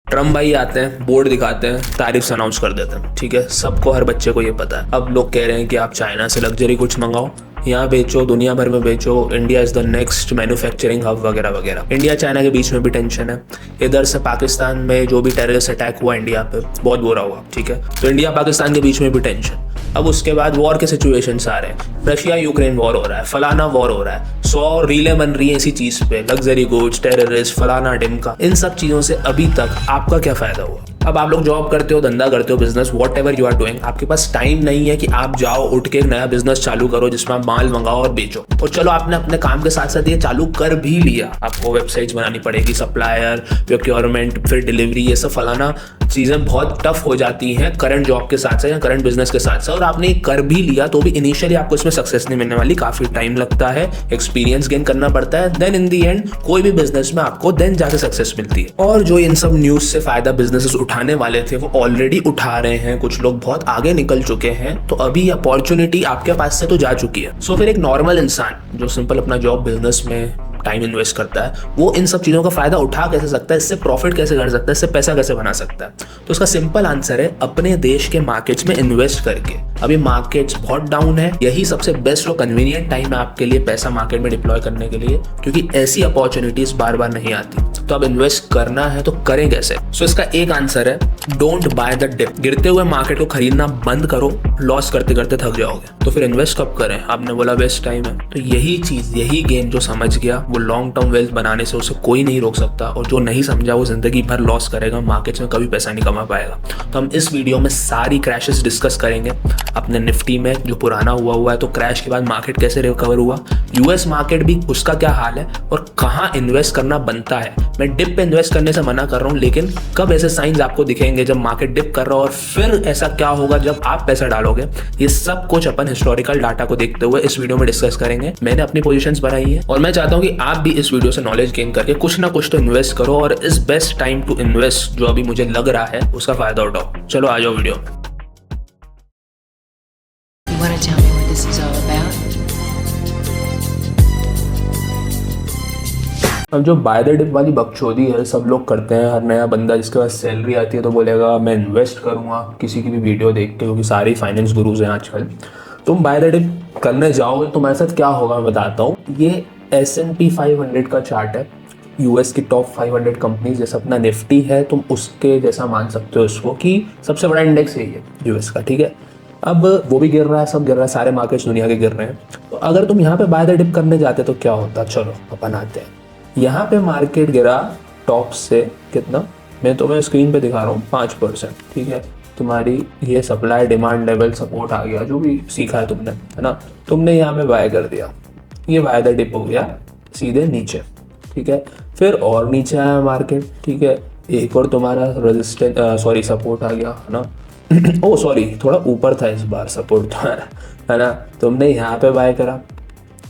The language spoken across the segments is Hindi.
ट्रम्प भाई आते हैं, बोर्ड दिखाते हैं, तारीफ अनाउंस कर देते हैं। ठीक है, सबको, हर बच्चे को ये पता है। अब लोग कह रहे हैं कि आप चाइना से लग्जरी कुछ मंगाओ, यहाँ बेचो, दुनिया भर में बेचो, India is the next manufacturing hub वगैरह वगैरह। इंडिया चाइना के बीच में भी टेंशन है। इधर से पाकिस्तान में जो भी टेररिस्ट अटैक हुआ इंडिया पे, बहुत बुरा हुआ। ठीक है, तो इंडिया पाकिस्तान के बीच में भी टेंशन। अब उसके बाद वॉर के सिचुएशंस आ रहे हैं, रशिया यूक्रेन वॉर हो रहा है, फलाना वॉर हो रहा है, 100 रीलें बन रही है इसी चीज पे, लग्जरी गुड्स, टेररिस्ट, फलाना ढिमका। इन सब चीजों से अभी तक आपका क्या फायदा हुआ? अब आप लोग जॉब करते हो, धंधा करते हो, business, whatever you are doing, आपके पास टाइम नहीं है कि आप जाओ उठ के एक नया बिजनेस चालू करो जिसमें आप माल मंगाओ और बेचो। और चलो आपने अपने काम के साथ साथ ये चालू कर भी लिया, आपको वेबसाइट्स बनानी पड़ेगी, सप्लायर, प्रोक्योरमेंट, फिर डिलीवरी, ये सब फलाना चीजें बहुत टफ हो जाती हैं करंट जॉब के साथ साथ या करंट बिजनेस के साथ साथ। और आपने कर भी लिया तो भी इनिशियली आपको इसमें सक्सेस नहीं मिलने वाली, काफी टाइम लगता है, एक्सपीरियंस गेन करना पड़ता है। देन इन दी एंड कोई भी बिजनेस में आपको देन जाके सक्सेस मिलती है। और जो इन सब न्यूज से फायदा बिजनेसेस उठाने वाले थे वो ऑलरेडी उठा रहे हैं, कुछ लोग बहुत आगे निकल चुके हैं। तो अभी अपॉर्चुनिटी आपके पास से तो जा चुकी है। सो फिर एक नॉर्मल इंसान जो सिंपल अपना जॉब बिजनेस में टाइम इन्वेस्ट करता है, वो इन सब चीजों का फायदा उठा कैसे सकता है, इससे प्रॉफिट कैसे कर सकता है, इससे पैसा कैसे बना सकता है? तो इसका सिंपल आंसर है अपने देश के मार्केट्स में इन्वेस्ट करके। अभी मार्केट्स बहुत डाउन है, यही सबसे बेस्ट और कन्वीनियंट टाइम है आपके लिए पैसा मार्केट में डिप्लॉय करने के लिए, क्योंकि ऐसी अपॉर्चुनिटीज बार बार नहीं आती। तो अब इन्वेस्ट करना है तो करें कैसे? सो इसका एक आंसर है, डोंट बाय द डिप। गिरते हुए मार्केट को खरीदना बंद करो, लॉस करते करते थक जाओगे। तो फिर इन्वेस्ट कब करें? आपने बोला बेस्ट टाइम है, तो यही चीज, यही गेम जो समझ गया वो लॉन्ग टर्म वेल्थ बनाने से उसे कोई नहीं रोक सकता, और जो नहीं समझा वो जिंदगी भर लॉस करेगा, मार्केट्स में कभी पैसा नहीं कमा पाएगा। तो हम इस वीडियो में सारी क्रैशेस डिस्कस करेंगे। अपने निफ्टी में जो पुराना हुआ है, तो क्रैश के बाद मार्केट कैसे रिकवर हुआ, यूएस मार्केट भी उसका क्या हाल है, और कहाँ इन्वेस्ट करना बनता है। मैं डिप पे इन्वेस्ट करने से मना कर रहा हूँ, लेकिन कब ऐसे साइंस आपको दिखेंगे जब मार्केट डिप कर रहा हो, और फिर ऐसा क्या होगा जब आप पैसा डालोगे, ये सब कुछ अपन हिस्टोरिकल डाटा को देखते हुए इस वीडियो में डिस्कस करेंगे। मैंने अपनी पोजीशंस बनाई है और मैं चाहता हूँ कि आप भी इस वीडियो से नॉलेज गेन करके कुछ ना कुछ तो इन्वेस्ट करो, और इस बेस्ट टाइम टू इन्वेस्ट जो अभी मुझे लग रहा है उसका फायदा उठाओ। चलो आ जाओ वीडियो में। You want to tell me what this is all about? अब जो बाय द डिप वाली बकचोदी है सब लोग करते हैं। हर नया बंदा जिसके पास सैलरी आती है तो बोलेगा मैं इन्वेस्ट करूंगा किसी की भी वीडियो देख के, क्योंकि सारे फाइनेंस गुरुज हैं आजकल। तुम बाय द डिप करने जाओगे तुम्हारे साथ क्या होगा मैं बताता हूँ। ये S&P 500 का चार्ट है, यूएस की टॉप 500 कंपनीज, जैसा अपना निफ्टी है तुम उसके जैसा मान सकते हो इसको, कि सबसे बड़ा इंडेक्स यही है यूएस का। ठीक है, अब वो भी गिर रहा है, सब गिर रहा है, सारे मार्केट्स दुनिया के गिर रहे हैं। तो अगर तुम यहाँ पे बाय द डिप करने जाते तो क्या होता? चलो अपन आते हैं। यहाँ पे मार्केट गिरा टॉप से कितना, मैं तुम्हें स्क्रीन पे दिखा रहा हूँ, 5%। ठीक है, तुम्हारी ये सप्लाई डिमांड लेवल सपोर्ट आ गया, जो भी सीखा है तुमने, है ना। तुमने यहाँ पे बाय कर दिया, ये बाय द डिप हो गया सीधे नीचे। ठीक है, फिर और नीचे आया मार्केट। ठीक है, एक और तुम्हारा रेजिस्टेंस सपोर्ट आ गया, है ना। ओ सॉरी, थोड़ा ऊपर था इस बार सपोर्ट तुम्हारा, है ना। तुमने यहाँ पे बाय करा,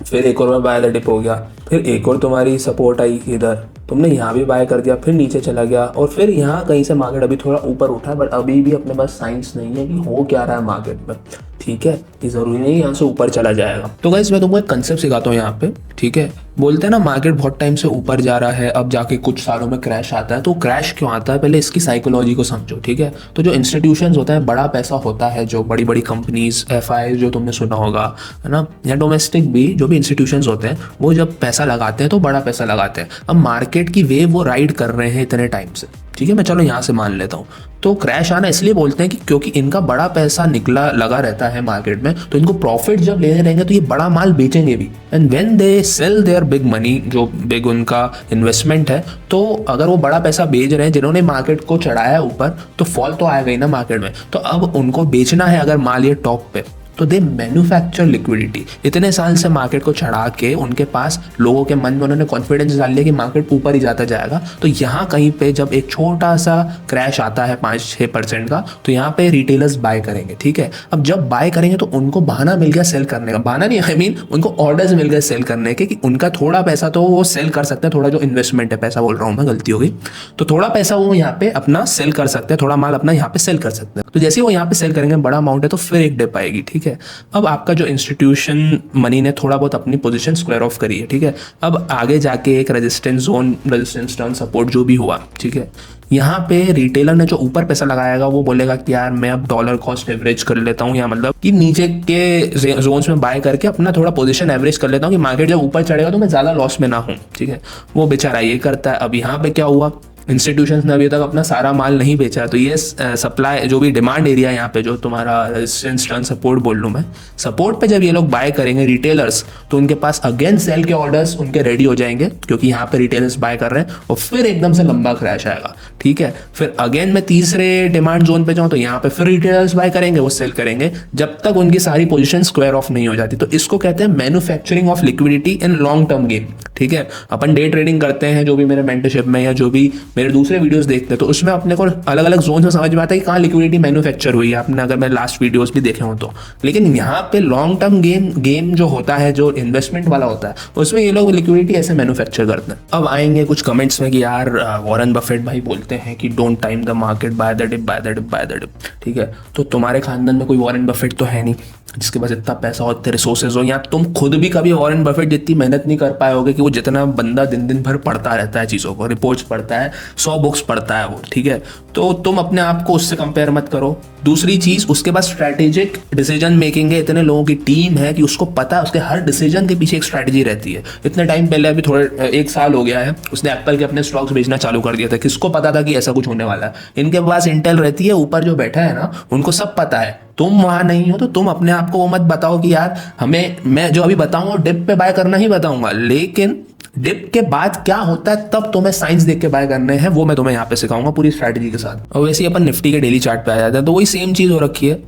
फिर एक और में बाय द डिप हो गया, फिर एक और तुम्हारी सपोर्ट आई इधर, तुमने यहाँ भी बाय कर दिया, फिर नीचे चला गया, और फिर यहाँ कहीं से मार्केट अभी थोड़ा ऊपर उठा है, बट अभी भी अपने पास साइंस नहीं है कि हो क्या रहा है मार्केट में। ठीक है, ये जरूरी नहीं यहाँ से ऊपर चला जाएगा। तो गाइस मैं तुमको एक कंसेप्ट सिखाता हूँ यहाँ पे। ठीक है, बोलते हैं ना मार्केट बहुत टाइम से ऊपर जा रहा है, अब जाके कुछ सालों में क्रैश आता है। तो क्रैश क्यों आता है, पहले इसकी साइकोलॉजी को समझो। ठीक है, तो जो इंस्टीट्यूशंस होता है, बड़ा पैसा होता है, जो बड़ी बड़ी कंपनीज, FI जो तुमने सुना होगा, है ना, या डोमेस्टिक भी जो भी इंस्टीट्यूशंस होते हैं, वो जब पैसा लगाते हैं तो बड़ा पैसा लगाते हैं। अब मार्केट की वेव वो राइड कर रहे हैं इतने टाइम से। ठीक है, मैं चलो यहाँ से मान लेता हूँ। तो क्रैश आना इसलिए बोलते हैं कि क्योंकि इनका बड़ा पैसा निकला लगा रहता है मार्केट में, तो इनको प्रॉफिट जब लेने रहेंगे तो ये बड़ा माल बेचेंगे भी। And when they sell their big money, जो बिग उनका इन्वेस्टमेंट है, तो अगर वो बड़ा पैसा बेच रहे हैं, जिन्होंने मार्केट को चढ़ाया ऊपर, तो फॉल तो आएगा ही ना मार्केट में। तो अब उनको बेचना है अगर माल ये टॉप पे, तो दे मैन्युफैक्चर लिक्विडिटी। इतने साल से मार्केट को चढ़ा के उनके पास लोगों के मन में उन्होंने कॉन्फिडेंस डाल लिया कि मार्केट ऊपर ही जाता जाएगा। तो यहाँ कहीं पे जब एक छोटा सा क्रैश आता है 5-6% का, तो यहाँ पे रिटेलर्स बाय करेंगे। ठीक है, अब जब बाय करेंगे तो उनको बहाना मिल गया सेल करने का, बहाना नहीं, आई मीन उनको ऑर्डर्स मिल गए सेल करने के, कि उनका थोड़ा पैसा तो वो सेल कर सकते हैं, थोड़ा जो इन्वेस्टमेंट है, पैसा बोल रहा हूँ मैं, गलती हो गई, तो थोड़ा पैसा वो यहाँ पे अपना सेल कर सकते हैं, थोड़ा माल अपना यहाँ पे सेल कर सकते हैं। तो जैसे वो यहाँ पे सेल करेंगे, बड़ा अमाउंट है, तो फिर एक डिप आएगी। ठीक है, ठीक है। अब आपका जो इंस्टीट्यूशन मनी ने थोड़ा बहुत अपनी पोजीशन स्क्वायर ऑफ करी है, ठीक है। अब आगे जाके एक resistance zone, resistance turn support जो भी हुआ, ठीक है, यहाँ पे रिटेलर ने जो ऊपर पैसा लगाएगा वो बोलेगा कि यार मैं अब डॉलर कॉस्ट एवरेज कर लेता हूँ, या मतलब कि नीचे के जोन्स में बाय करके अपना थोड़ा पोजीशन एवरेज कर लेता हूँ कि मार्केट जब ऊपर चढ़ेगा तो मैं ज़्यादा लॉस में ना हूँ, ठीक है। वो बेचारा ये करता है। अब यहाँ पे क्या हुआ, इंस्टीट्यूशंस ने अभी तक अपना सारा माल नहीं बेचा, तो ये सप्लाई जो भी डिमांड एरिया यहाँ पे जो तुम्हारा रेजिस्टेंस टर्न सपोर्ट बोल लूँ मैं, सपोर्ट पे जब ये लोग बाय करेंगे रिटेलर्स, तो उनके पास अगेन सेल के ऑर्डर्स उनके रेडी हो जाएंगे, क्योंकि यहाँ पे रिटेलर्स बाय कर रहे हैं, और फिर एकदम से लंबा क्रैश आएगा, ठीक है। फिर अगेन मैं तीसरे डिमांड जोन पे जाऊँ तो यहाँ पे फिर रिटेलर्स बाय करेंगे, वो सेल करेंगे जब तक उनकी सारी पोजीशन स्क्वायर ऑफ नहीं हो जाती। तो इसको कहते हैं manufacturing of liquidity in long term game, ठीक है। अपन डे ट्रेडिंग करते हैं, जो भी मेरे मेंटरशिप में या जो भी मेरे दूसरे वीडियोस देखते हैं, तो उसमें अपने को अलग अलग जोन में समझ में आता है कि कहाँ लिक्विडिटी मैन्युफैक्चर हुई है, आपने अगर मैं लास्ट वीडियोस भी देखे हो तो। लेकिन यहाँ पे लॉन्ग टर्म गेम जो होता है, जो इन्वेस्टमेंट वाला होता है, उसमें ये लोग लिक्विडिटी ऐसे मैन्युफैक्चर करते हैं। अब आएंगे कुछ कमेंट्स में कि यार वॉरेन बफेट भाई बोलते हैं कि don't time the market, buy the dip, buy the dip, buy the dip, ठीक है। तो तुम्हारे खानदान में कोई वॉरेन बफेट तो है नहीं जिसके पास इतना पैसा हो, इतने रिसोर्सेज हो, या तुम खुद भी कभी वॉरेन बफेट जितनी मेहनत नहीं कर पाए होगे कि वो जितना बंदा दिन दिन भर पढ़ता रहता है चीज़ों को, रिपोर्ट्स पढ़ता है, 100 बुक्स पढ़ता है वो, ठीक है। तो तुम अपने आप को उससे कंपेयर मत करो। दूसरी चीज़, उसके पास स्ट्रैटेजिक डिसीजन मेकिंग है, इतने लोगों की टीम है कि उसको पता है उसके हर डिसीजन के पीछे एक स्ट्रैटेजी रहती है। इतने टाइम पहले, अभी थोड़े 1 साल हो गया है, उसने एप्पल के अपने स्टॉक्स बेचना चालू कर दिया था। किसको पता था कि ऐसा कुछ होने वाला है? इनके पास इंटेल रहती है, ऊपर जो बैठा है ना उनको सब पता है। तुम वहां नहीं हो तो तुम अपने आप को वो मत बताओ कि यार हमें, मैं जो अभी बताऊंगा डिप पे बाय करना ही बताऊंगा, लेकिन डिप के बाद क्या होता है तब तुम्हें साइंस देख के बाय करने हैं, वो मैं तुम्हें यहाँ पे सिखाऊंगा पूरी स्ट्रैटेजी के साथ। और वैसे ही अपन निफ्टी के डेली चार्ट पे आ जाते हैं तो वही सेम चीज हो रखी है।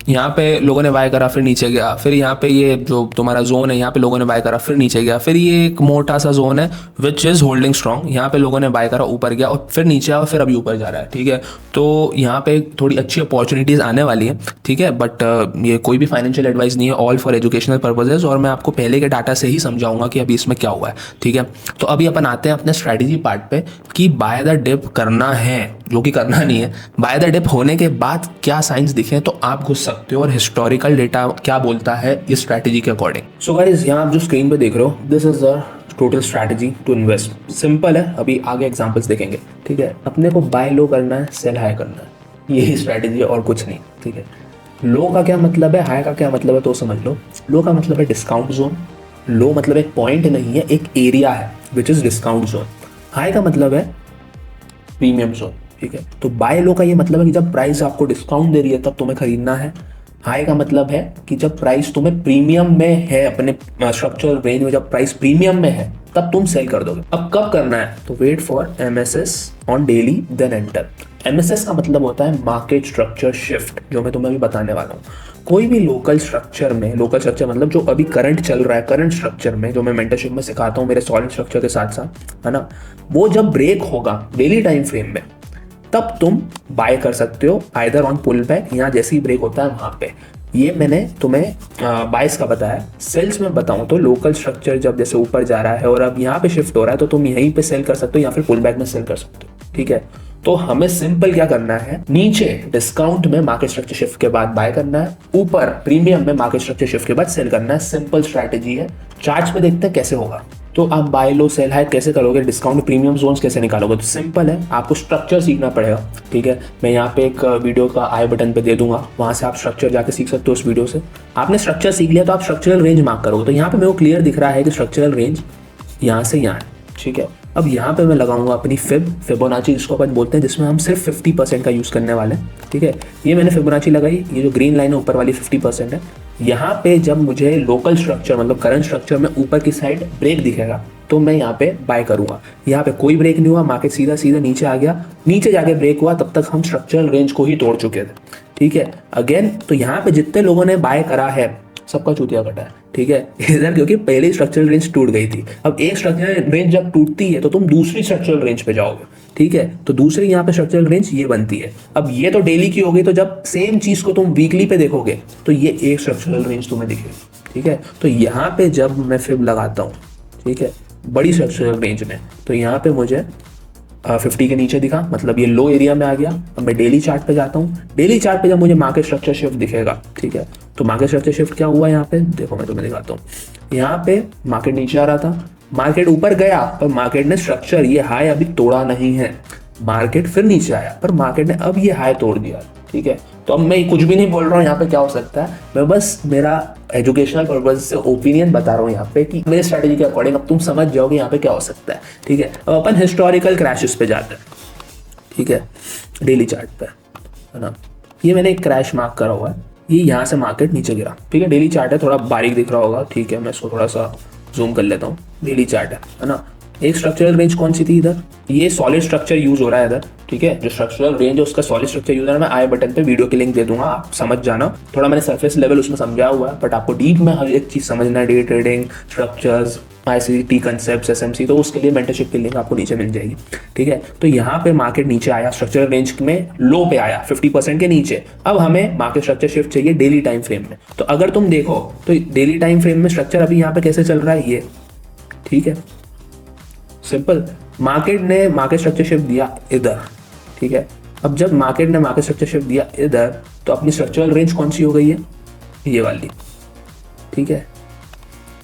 यहाँ पे लोगों ने बाय करा, फिर नीचे गया, फिर यहाँ पे ये जो तुम्हारा जोन है यहाँ पे लोगों ने बाय करा, फिर नीचे गया, फिर ये एक मोटा सा जोन है विच इज होल्डिंग स्ट्रॉन्ग, यहाँ पे लोगों ने बाय करा, ऊपर गया और फिर नीचे आया, फिर अभी ऊपर जा रहा है, ठीक है। तो यहाँ पे थोड़ी अच्छी अपॉर्चुनिटीज आने वाली है, ठीक है। बट ये कोई भी फाइनेंशियल एडवाइस नहीं है, ऑल फॉर एजुकेशनल पर्पजेज, और मैं आपको पहले के डाटा से ही समझाऊंगा कि अभी इसमें क्या हुआ है, ठीक है। तो अभी अपन आते हैं अपने स्ट्रैटेजी पार्ट पे कि बाय द डिप करना है, जो कि करना नहीं है। बाय द डिप होने के बाद क्या साइंस दिखे तो आप घुस सकते हो, और हिस्टोरिकल डेटा क्या बोलता है इस स्ट्रैटेजी के अकॉर्डिंग। सो गाइस, यहाँ आप जो स्क्रीन पे देख रहे हो, this is the total strategy to invest. Simple है, अभी आगे एग्जांपल्स देखेंगे, ठीक है। अपने को बाय लो करना है, सेल हाई करना है, यही स्ट्रैटेजी है और कुछ नहीं, ठीक है। लो का क्या मतलब है, हाई का क्या मतलब है तो समझ लो। लो का मतलब है डिस्काउंट जोन। लो मतलब एक पॉइंट नहीं है, एक एरिया है which is discount zone. High का मतलब है प्रीमियम जोन, ठीक है। तो बाय लो का ये मतलब है कि जब प्राइस आपको डिस्काउंट दे रही है तब तुम्हें खरीदना है। हाई का मतलब है कि जब प्राइस तुम्हें प्रीमियम में है, अपने स्ट्रक्चरल रेंज में जब प्राइस प्रीमियम में है तब तुम सेल कर दोगे। अब कब करना है तो wait for MSS on daily then enter. MSS का मतलब होता है मार्केट स्ट्रक्चर शिफ्ट, जो मैं तुम्हें अभी बताने वाला हूँ। कोई भी लोकल स्ट्रक्चर में, लोकल स्ट्रक्चर मतलब जो अभी करंट चल रहा है, करंट स्ट्रक्चर में जो मैं मेंटरशिप में सिखाता हूँ मेरे सॉलिड स्ट्रक्चर के साथ साथ, है ना, वो जब ब्रेक होगा डेली टाइम फ्रेम में तब तुम बाय कर सकते हो, आइदर ऑन पुल बैक, यहाँ जैसे ही ब्रेक होता है वहां पे। ये मैंने तुम्हें बाइस का बताया। सेल्स में बताऊं तो लोकल स्ट्रक्चर जब जैसे ऊपर जा रहा है और अब यहाँ पे शिफ्ट हो रहा है तो तुम यहीं पे सेल कर सकते हो या फिर पुल बैक में सेल कर सकते हो, ठीक है। तो हमें सिंपल क्या करना है, नीचे डिस्काउंट में मार्केट स्ट्रक्चर शिफ्ट के बाद बाय करना है, ऊपर प्रीमियम में मार्केट स्ट्रक्चर शिफ्ट के बाद सेल करना है। सिंपल स्ट्रैटेजी है। चार्ट्स में देखते हैं कैसे होगा। तो आप बाय लो सेल हाई कैसे करोगे, डिस्काउंट प्रीमियम जोन्स कैसे निकालोगे, तो सिंपल है, आपको स्ट्रक्चर सीखना पड़ेगा, ठीक है। मैं यहाँ पे एक वीडियो का आई बटन पे दे दूंगा, वहाँ से आप स्ट्रक्चर जाके सीख सकते हो। उस वीडियो से आपने स्ट्रक्चर सीख लिया तो आप स्ट्रक्चरल रेंज मार्क करोगे। तो यहाँ पे मेरे को क्लियर दिख रहा है कि स्ट्रक्चरल रेंज यहाँ से यहाँ है, ठीक है। अब यहाँ पे मैं लगाऊंगा अपनी फिबोनाची जिसको अपन बोलते हैं, जिसमें हम सिर्फ 50% का यूज़ करने वाले हैं, ठीक है। ये मैंने फिबोनाची लगाई, ये जो ग्रीन लाइन है ऊपर वाली 50% है। यहाँ पे जब मुझे लोकल स्ट्रक्चर मतलब करंट स्ट्रक्चर में ऊपर की साइड ब्रेक दिखेगा तो मैं यहाँ पे बाय करूंगा। यहाँ पे कोई ब्रेक नहीं हुआ, मार्केट सीधा सीधा नीचे आ गया, नीचे जाके ब्रेक हुआ, तब तक हम स्ट्रक्चरल रेंज को ही तोड़ चुके थे, ठीक है। अगेन तो यहाँ पे जितने लोगों ने बाय करा है सबका चूतिया कटा है, ठीक है इधर, क्योंकि पहले स्ट्रक्चरल रेंज टूट गई थी। अब एक स्ट्रक्चरल रेंज जब टूटती है तो तुम दूसरी स्ट्रक्चरल रेंज पे जाओगे, ठीक है। तो दूसरी यहाँ पे स्ट्रक्चरल रेंज ये बनती है। अब ये तो डेली की होगी, तो जब सेम चीज को तुम वीकली पे देखोगे तो ये एक स्ट्रक्चरल रेंज तुम्हें दिखेगी, ठीक है। तो यहाँ पे जब मैं फिब लगाता हूँ, ठीक है, बड़ी स्ट्रक्चरल रेंज में, तो यहाँ पे मुझे 50 के नीचे दिखा, मतलब ये लो एरिया में आ गया। अब मैं डेली चार्ट पे जाता हूँ। डेली चार्ट पे जब मुझे मार्केट स्ट्रक्चर शिफ्ट दिखेगा, ठीक है, तो मार्केट स्ट्रक्चर शिफ्ट क्या हुआ यहाँ पे, देखो मैं तुम्हें दिखाता हूँ। यहाँ पे मार्केट नीचे आ रहा था, मार्केट ऊपर गया पर मार्केट ने स्ट्रक्चर ये हाई अभी तोड़ा नहीं है, मार्केट फिर नीचे आया पर मार्केट ने अब ये हाई तोड़ दिया, ठीक है। तो अब मैं कुछ भी नहीं बोल रहा हूँ यहाँ पे क्या हो सकता है, मैं बस मेरा एजुकेशनल पर्पज से ओपिनियन बता रहा हूँ यहाँ पे कि मेरे स्ट्रेटेजी के अकॉर्डिंग अब तुम समझ जाओगे यहाँ पे क्या हो सकता है, ठीक है। अब अपन हिस्टोरिकल क्रैशेस पे जाते हैं, ठीक है, डेली चार्ट पे, है ना। ये मैंने एक क्रैश मार्क करा हुआ है, ये यहाँ से मार्केट नीचे गिरा, ठीक है। डेली चार्ट है, थोड़ा बारीक दिख रहा होगा, ठीक है, मैं इसको थोड़ा सा जूम कर लेता हूँ। डेली चार्ट है ना। एक स्ट्रक्चरल रेंज कौन सी थी इधर, ये सॉलिड स्ट्रक्चर यूज हो रहा है इधर, ठीक है। जो स्ट्रक्चरल रेंज है उसका सॉलिड स्ट्रक्चर यूज हो रहा है। मैं आई बटन पे वीडियो की लिंक दे दूंगा, आप समझ जाना। थोड़ा मैंने सरफेस लेवल उसमें समझाया हुआ है, बट आपको डीप में हर एक चीज समझना है, day trading, structures, ICT concept, SMC, तो उसके लिए मेंटरशिप की लिंक आपको नीचे मिल जाएगी, ठीक है। तो यहाँ पे मार्केट नीचे आया, स्ट्रक्चरल रेंज में लो पे आया 50% के नीचे। अब हमें मार्केट स्ट्रक्चर शिफ्ट चाहिए डेली टाइम फ्रेम में। तो अगर तुम देखो तो डेली टाइम फ्रेम में स्ट्रक्चर अभी यहाँ पे कैसे चल रहा है, ये, ठीक है, सिंपल। मार्केट ने मार्केट स्ट्रक्चर शिफ्ट दिया इधर, ठीक है। अब जब मार्केट ने मार्केट स्ट्रक्चर शिफ्ट दिया इधर, तो अपनी स्ट्रक्चरल रेंज कौन सी हो गई है, ये वाली, ठीक है।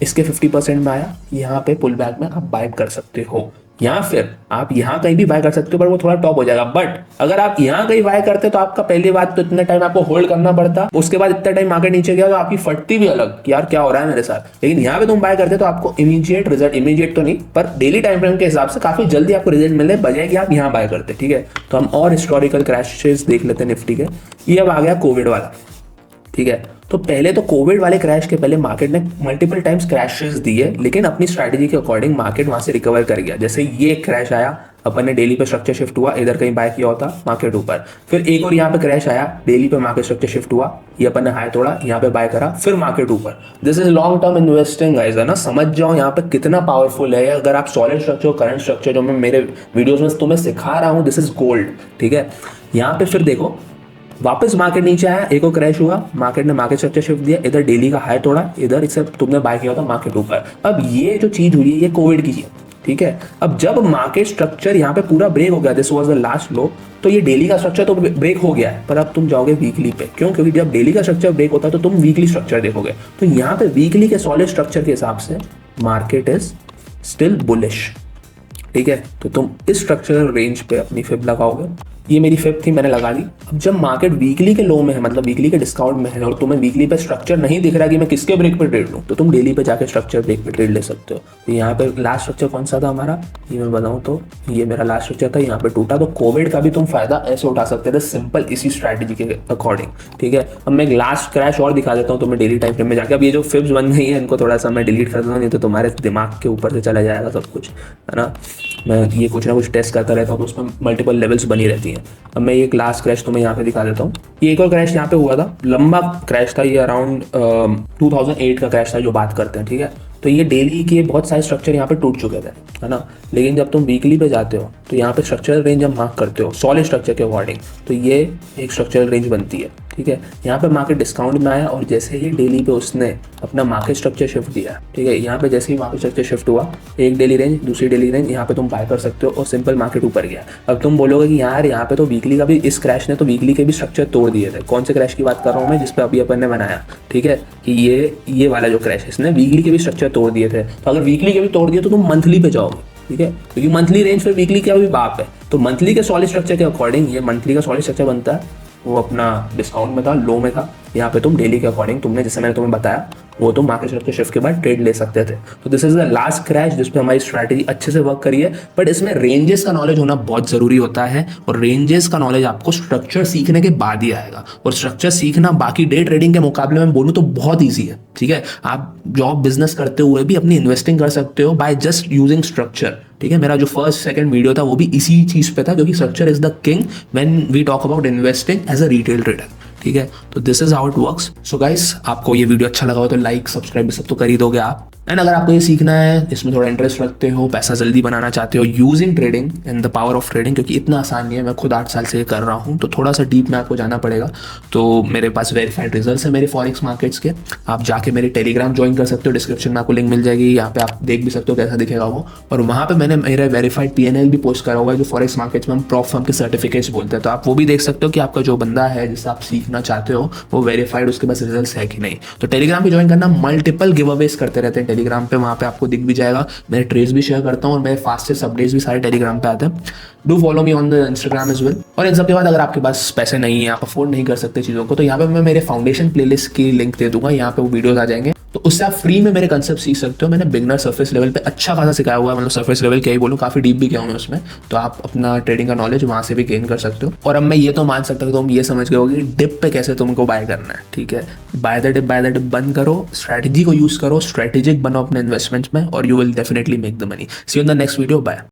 इसके 50% में आया, यहाँ पे पुल बैक में आप बाय कर सकते हो, या फिर आप यहाँ कहीं भी बाय कर सकते हो, पर वो थोड़ा टॉप हो जाएगा। बट अगर आप यहाँ कहीं बाय करते तो आपका पहली बात तो इतना टाइम आपको होल्ड करना पड़ता, उसके बाद इतना टाइम मार्केट नीचे गया तो आपकी फटती भी अलग कि यार क्या हो रहा है मेरे साथ। लेकिन यहाँ पे तुम बाय करते तो आपको इमीडिएट रिजल्ट, इमीडिएट तो नहीं पर डेली टाइम फ्रेम के हिसाब से काफी जल्दी आपको रिजल्ट मिलने बजाय कि आप यहाँ बाय करते, ठीक है। तो हम और हिस्टोरिकल क्रैशेस देख लेते हैं निफ्टी के। ये अब आ गया कोविड वाला, ठीक है। तो पहले तो कोविड वाले क्रैश के पहले मार्केट ने मल्टीपल टाइम्स क्रैशेस दिए, लेकिन अपनी स्ट्रैटेजी के अकॉर्डिंग मार्केट वहां से रिकवर कर गया। जैसे ये क्रैश आया, अपन ने डेली पे स्ट्रक्चर शिफ्ट हुआ, इधर कहीं बाय किया होता, मार्केट ऊपर। फिर एक और यहाँ पे क्रैश आया, डेली पे मार्केट स्ट्रक्चर शिफ्ट हुआ, ये अपन ने हाई तोड़ा, यहाँ पे बाय करा, फिर मार्केट ऊपर। This is long term investing guys, है ना। समझ जाओ यहाँ पे कितना पावरफुल है। अगर आप सॉलिड स्ट्रक्चर, करंट स्ट्रक्चर जो मैं मेरे वीडियोज में तुम्हें सिखा रहा हूँ, दिस इज गोल्ड, ठीक है। यहाँ पे फिर देखो वापस मार्केट नीचे आया, एक और क्रैश हुआ, मार्केट ने मार्केट स्ट्रक्चर शिफ्ट दिया, इधर डेली का हाई तोड़ा, इधर इसे तुमने बाय किया था मार्केट ऊपर। अब ये जो चीज हुई है ये कोविड की है, ठीक है। अब जब मार्केट स्ट्रक्चर यहाँ पे पूरा ब्रेक हो गया, दिस वाज द लास्ट लो, तो ये डेली का स्ट्रक्चर तो ब्रेक हो गया है, पर अब तुम जाओगे वीकली पे। क्यों? क्योंकि जब डेली का स्ट्रक्चर ब्रेक होता है तो तुम वीकली स्ट्रक्चर देखोगे। तो यहाँ पे वीकली के सॉलिड स्ट्रक्चर के हिसाब से मार्केट इज स्टिल बुलिश, ठीक है। तो तुम इस स्ट्रक्चरल रेंज पे अपनी फिब लगाओगे। ये मेरी फिब थी, मैंने लगा ली। अब जब मार्केट वीकली के लो में है, मतलब वीकली के डिस्काउंट में है, और तुम्हें वीकली पे स्ट्रक्चर नहीं दिख रहा कि मैं किसके ब्रेक पे ट्रेड लूँ, तो तुम डेली पे जाके स्ट्रक्चर ब्रेक पे ट्रेड ले सकते हो। तो यहाँ पे लास्ट स्ट्रक्चर कौन सा था हमारा, ये मैं बताऊँ तो ये मेरा लास्ट स्ट्रक्चर था, यहाँ पे टूटा। तो कोविड का भी तुम फायदा ऐसे उठा सकते थे, सिंपल इसी स्ट्रैटेजी के अकॉर्डिंग, ठीक है। अब मैं एक लास्ट क्रैश और दिखा देता हूँ तुम्हें डेली टाइम फ्रेम में जाके। अब ये जो फिब्स बन गई है इनको थोड़ा सा मैं डिलीट कर दूँगा, नहीं तो तुम्हारे दिमाग के ऊपर से चला जाएगा सब कुछ, है ना। मैं ये कुछ ना कुछ टेस्ट करता रहता हूँ तो उसमें मल्टीपल लेवल्स बनी रहती हैं। अब मैं एक लास्ट क्रैश तुम्हें यहाँ पे दिखा देता हूँ। ये एक और क्रैश यहाँ पे हुआ था, लंबा क्रैश था, ये अराउंड 2008 का क्रैश था जो बात करते हैं, ठीक है। तो ये डेली के बहुत सारे स्ट्रक्चर यहाँ पे टूट चुके थे, है ना। लेकिन जब तुम वीकली पे जाते हो तो यहाँ पे स्ट्रक्चरल रेंज जब मार्क करते हो सॉलिड स्ट्रक्चर के अकॉर्डिंग, तो ये एक स्ट्रक्चरल रेंज बनती है, ठीक है। यहाँ पे मार्केट डिस्काउंट में आया और जैसे ही डेली पे उसने अपना मार्केट स्ट्रक्चर शिफ्ट दिया, ठीक है। यहाँ पे जैसे ही मार्केट स्ट्रक्चर शिफ्ट हुआ, एक डेली रेंज, दूसरी डेली रेंज, यहाँ पे तुम बाय कर सकते हो और सिंपल मार्केट ऊपर गया। अब तुम बोलोगे कि यार यहाँ पे तो वीकली का भी, इस क्रैश ने तो वीकली के भी स्ट्रक्चर तोड़ दिए थे। कौन से क्रैश की बात कर रहा हूँ मैं, जिसपे अभी अपन ने बनाया, ठीक है, कि ये वाला जो क्रैश है इसने वीकली के भी स्ट्रक्चर तोड़ दिए थे। तो अगर वीकली के भी तोड़ दिए तो तुम मंथली पे जाओगे, ठीक है, क्योंकि मंथली रेंज पे वीकली का भी बाप है। तो मंथली के सॉलिड स्ट्रक्चर के अकॉर्डिंग ये मंथली का सॉलिड स्ट्रक्चर बनता है, वो अपना डिस्काउंट में था, लो में था। यहाँ पे तुम डेली के अकॉर्डिंग तुमने जैसे मैंने तुम्हें बताया वो तुम मार्केट स्ट्रक्चर शिफ्ट के बाद ट्रेड ले सकते थे। तो this is the last crash जिसपे हमारी स्ट्रैटेजी अच्छे से वर्क करी है। बट इसमें रेंजेस का नॉलेज होना बहुत जरूरी होता है, और रेंजेस का नॉलेज आपको स्ट्रक्चर सीखने के बाद ही आएगा। और स्ट्रक्चर सीखना बाकी डे ट्रेडिंग के मुकाबले में बोलूँ तो बहुत ईजी है, ठीक है। आप जॉब बिजनेस करते हुए भी अपनी इन्वेस्टिंग कर सकते हो बाय जस्ट यूजिंग स्ट्रक्चर, ठीक है। मेरा जो फर्स्ट सेकंड वीडियो था वो भी इसी चीज पे था, क्योंकि structure is the king when we talk about investing as a retail trader, ठीक है। तो this is how it works. So guys, आपको ये वीडियो अच्छा लगा हो तो लाइक, सब्सक्राइब सब तो कर ही दोगे आप। एंड अगर आपको ये सीखना है, इसमें थोड़ा इंटरेस्ट रखते हो, पैसा जल्दी बनाना चाहते हो using trading and the power of trading, क्योंकि इतना आसान नहीं है, मैं खुद 8 साल से ये कर रहा हूँ, तो थोड़ा सा डीप में आपको जाना पड़ेगा। तो मेरे पास वेरीफाइड रिजल्ट्स है मेरे फॉरेक्स मार्केट्स के। आप जाके मेरे टेलीग्राम ज्वाइन कर सकते हो, डिस्क्रिप्शन में आपको लिंक मिल जाएगी, यहाँ पे आप देख भी सकते हो कैसा दिखेगा वो। और वहाँ पे मैंने मेरा वेरीफाइड PNL भी पोस्ट करा हुआ है, जो फॉरेक्स मार्केट्स में हम प्रॉप फर्म के सर्टिफिकेट्स बोलते हैं। तो आप वो भी देख सकते हो कि आपका जो बंदा है जिससे आप सीखना चाहते हो वो वेरीफाइड, उसके पास रिजल्ट्स है कि नहीं। तो टेलीग्राम पे ज्वाइन करना, मल्टीपल गिव अवेज करते रहते हैं टेलीग्राम पे, वहाँ पे आपको दिख भी जाएगा। मेरे ट्रेड्स भी शेयर करता हूँ और मेरे फास्टेस्ट अपडेट्स भी सारे टेलीग्राम पे आते हैं। Do follow me on the Instagram as well. और इन सब के बाद अगर आपके पास पैसे नहीं है, आप अफोर्ड नहीं कर सकते चीज़ों को, तो यहाँ पे मैं मेरे फाउंडेशन प्लेलिस्ट की लिंक दे दूंगा, यहाँ पे वो वीडियोस आ जाएंगे, तो उससे आप फ्री में मेरे कंसेप्ट सीख सकते हो। मैंने बिगनर सरफेस लेवल पे अच्छा खासा सिखाया हुआ है, मतलब सरफेस लेवल क्या ही बोलूँ, काफ़ी डीप भी किया हूँ मैं उसमें। तो आप अपना ट्रेडिंग का नॉलेज वहाँ से भी गेन कर सकते हो। और अब मैं ये तो मान सकता हूँ, तुम ये समझ गए हो कि डिप पे कैसे तुमको बाय करना है, ठीक है। बाय द डिप बंद करो, स्ट्रैटेजी को यूज़ करो, स्ट्रैटेजिक बनो अपने इन्वेस्टमेंट्स में, और you will definitely make the money. See you in the next video, bye.